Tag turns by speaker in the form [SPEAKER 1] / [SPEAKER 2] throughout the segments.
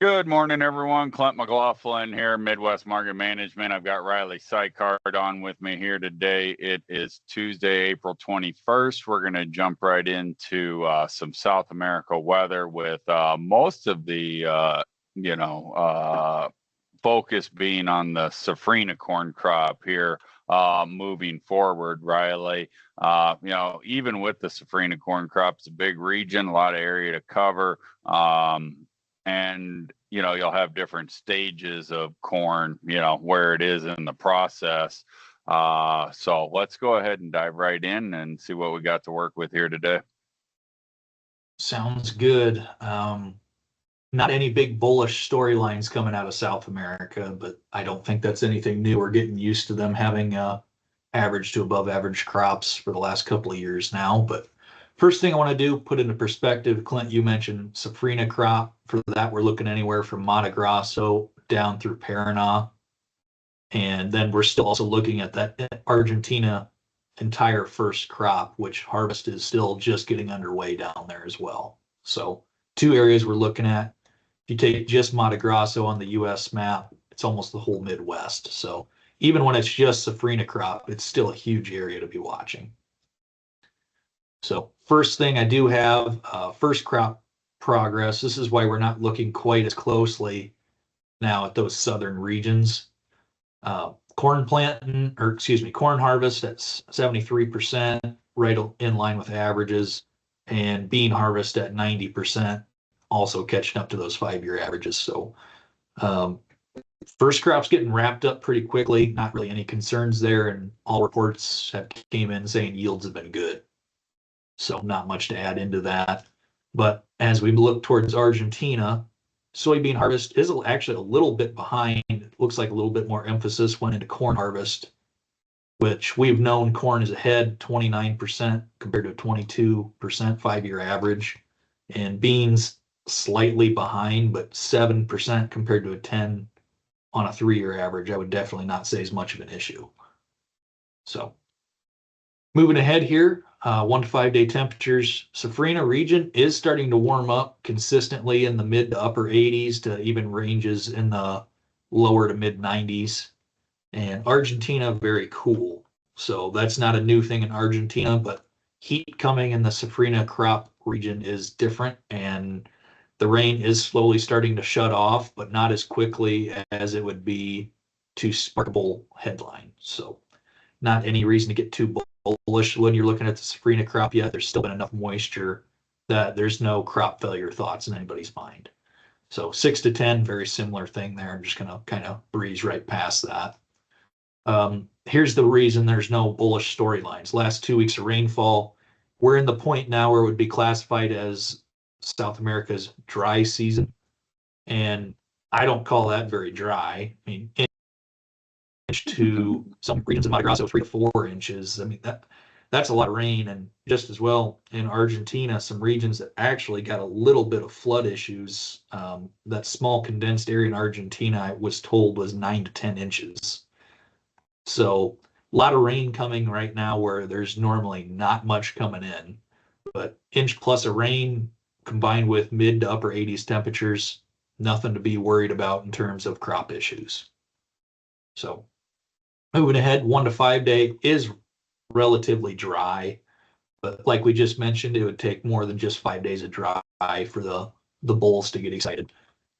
[SPEAKER 1] Good morning, everyone. Clint McLaughlin here, Midwest Market Management. I've got Riley Sykard on with me here today. It is Tuesday, April 21st. We're going to jump right into some South America weather with most of the, focus being on the safrinha corn crop here moving forward, Riley. Even with the safrinha corn crop, it's a big region, a lot of area to cover. And you'll have different stages of corn, where it is in the process. So let's go ahead and dive right in and see what we got to work with here today.
[SPEAKER 2] Sounds good. Not any big bullish storylines coming out of South America, but I don't think that's anything new. We're getting used to them having average to above average crops for the last couple of years now. But first thing I want to do, put into perspective, Clint, you mentioned safrinha crop. For that, we're looking anywhere from Mato Grosso down through Paraná. And then we're still also looking at that Argentina entire first crop, which harvest is still just getting underway down there as well. So two areas we're looking at. If you take just Mato Grosso on the US map, it's almost the whole Midwest. So even when it's just safrinha crop, it's still a huge area to be watching. So first thing I do have, first crop progress. This is why we're not looking quite as closely now at those southern regions. Corn planting, or excuse me, corn harvest at 73%, right in line with averages, and bean harvest at 90%, also catching up to those 5-year averages. So first crop's getting wrapped up pretty quickly, not really any concerns there, and all reports have came in saying yields have been good. So not much to add into that. But as we look towards Argentina, soybean harvest is actually a little bit behind. It looks like a little bit more emphasis went into corn harvest, which we've known corn is ahead 29% compared to a 22% 5-year average, and beans slightly behind, but 7% compared to a 10 on a 3-year average. I would definitely not say is much of an issue. So moving ahead here, 1 to 5 day temperatures. Safrinha region is starting to warm up consistently in the mid to upper 80s to even ranges in the lower to mid 90s. And Argentina, very cool. So that's not a new thing in Argentina, but heat coming in the Safrinha crop region is different. And the rain is slowly starting to shut off, but not as quickly as it would be to spark a bull headline. So not any reason to get too bullish when you're looking at the safrinha crop yet. There's still been enough moisture that there's no crop failure thoughts in anybody's mind. So 6 to 10, very similar thing there. I'm just going to kind of breeze right past that. Here's the reason there's no bullish storylines. Last 2 weeks of rainfall, we're in the point now where it would be classified as South America's dry season. And I don't call that very dry. I mean, to some regions in Mato Grosso, 3 to 4 inches. I mean, that's a lot of rain. And just as well in Argentina, some regions that actually got a little bit of flood issues. That small condensed area in Argentina, I was told, was 9 to 10 inches. So a lot of rain coming right now where there's normally not much coming in. But inch plus of rain combined with mid to upper 80s temperatures, nothing to be worried about in terms of crop issues. So moving ahead, 1 to 5 day is relatively dry, but like we just mentioned, it would take more than just 5 days of dry for the bulls to get excited.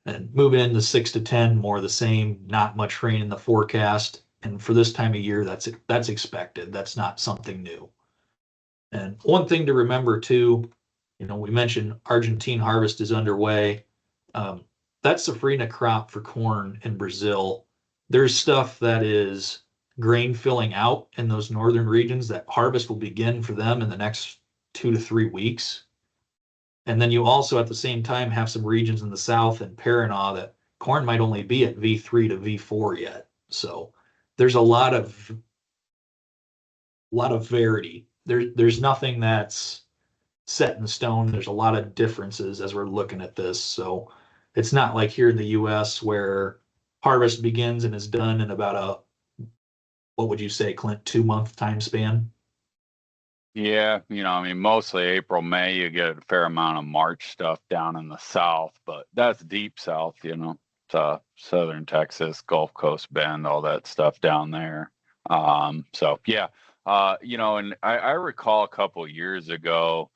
[SPEAKER 2] And moving into 6 to 10, more of the same, not much rain in the forecast. And for this time of year, that's expected. That's not something new. And one thing to remember too, we mentioned Argentine harvest is underway. That's safrinha crop for corn in Brazil. There's stuff that is grain filling out in those northern regions that harvest will begin for them in the next 2 to 3 weeks. And then you also at the same time have some regions in the south and Paraná that corn might only be at V3 to V4 yet. So there's a lot of variety. There's nothing that's set in stone. There's a lot of differences as we're looking at this. So it's not like here in the US where harvest begins and is done in about what would you say, Clint, 2-month time span?
[SPEAKER 1] Yeah, I mean, mostly April, May, you get a fair amount of March stuff down in the south, but that's deep south. It's southern Texas, Gulf Coast Bend, all that stuff down there. So yeah, and I recall a couple years ago,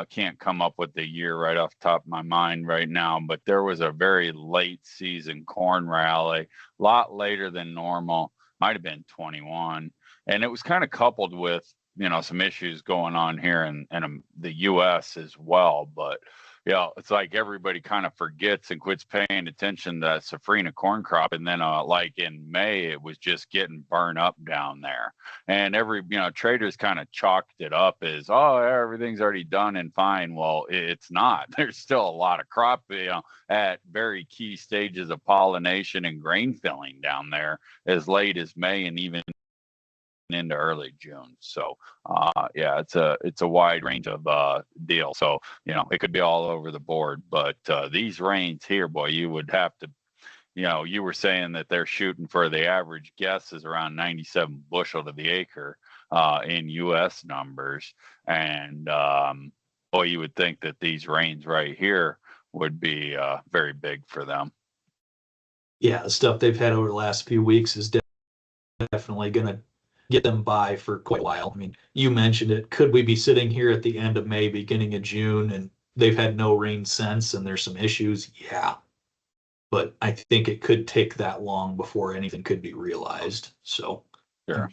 [SPEAKER 1] can't come up with the year right off the top of my mind right now, but there was a very late season corn rally, a lot later than normal, might have been 21. And it was kind of coupled with some issues going on here in the U.S. as well. But it's like everybody kind of forgets and quits paying attention to that safrinha corn crop, and then like in May, it was just getting burned up down there, and traders kind of chalked it up as, oh, everything's already done and fine. Well, it's not. There's still a lot of crop at very key stages of pollination and grain filling down there as late as May and even into early June. So yeah, it's a wide range of deal. So it could be all over the board. But these rains here, boy, you would have to. You were saying that they're shooting for the average guess is around 97 bushel to the acre in U.S. numbers, and boy, you would think that these rains right here would be very big for them.
[SPEAKER 2] Yeah, the stuff they've had over the last few weeks is definitely going to get them by for quite a while. I mean, you mentioned it. Could we be sitting here at the end of May, beginning of June, and they've had no rain since, and there's some issues? Yeah. But I think it could take that long before anything could be realized. So
[SPEAKER 1] Sure.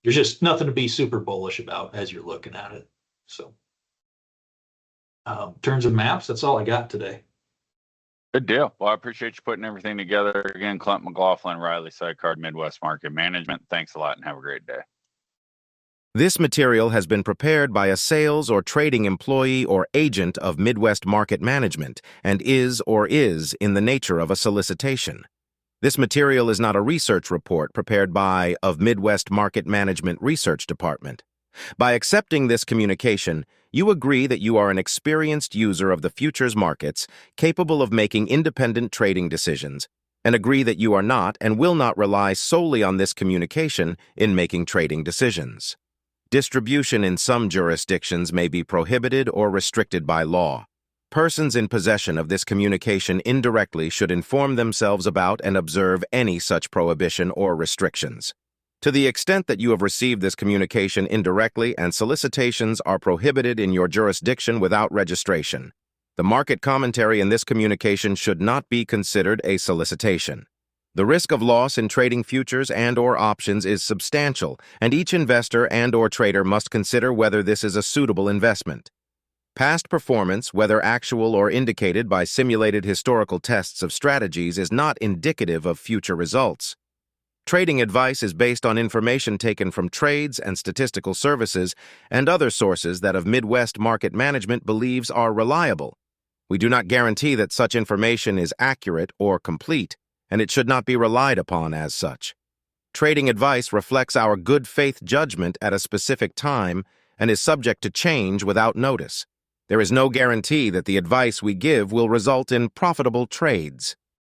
[SPEAKER 2] There's just nothing to be super bullish about as you're looking at it. So in terms of maps, that's all I got today.
[SPEAKER 1] Good deal. Well, I appreciate you putting everything together. Again, Clint McLaughlin, Riley Sicard, Midwest Market Management. Thanks a lot and have a great day.
[SPEAKER 3] This material has been prepared by a sales or trading employee or agent of Midwest Market Management and is in the nature of a solicitation. This material is not a research report prepared by of Midwest Market Management Research Department. By accepting this communication, you agree that you are an experienced user of the futures markets, capable of making independent trading decisions, and agree that you are not and will not rely solely on this communication in making trading decisions. Distribution in some jurisdictions may be prohibited or restricted by law. Persons in possession of this communication indirectly should inform themselves about and observe any such prohibition or restrictions. To the extent that you have received this communication indirectly and solicitations are prohibited in your jurisdiction without registration, the market commentary in this communication should not be considered a solicitation. The risk of loss in trading futures and/or options is substantial, and each investor and/or trader must consider whether this is a suitable investment. Past performance, whether actual or indicated by simulated historical tests of strategies, is not indicative of future results. Trading advice is based on information taken from trades and statistical services and other sources that of Midwest Market Management believes are reliable. We do not guarantee that such information is accurate or complete, and it should not be relied upon as such. Trading advice reflects our good faith judgment at a specific time and is subject to change without notice. There is no guarantee that the advice we give will result in profitable trades.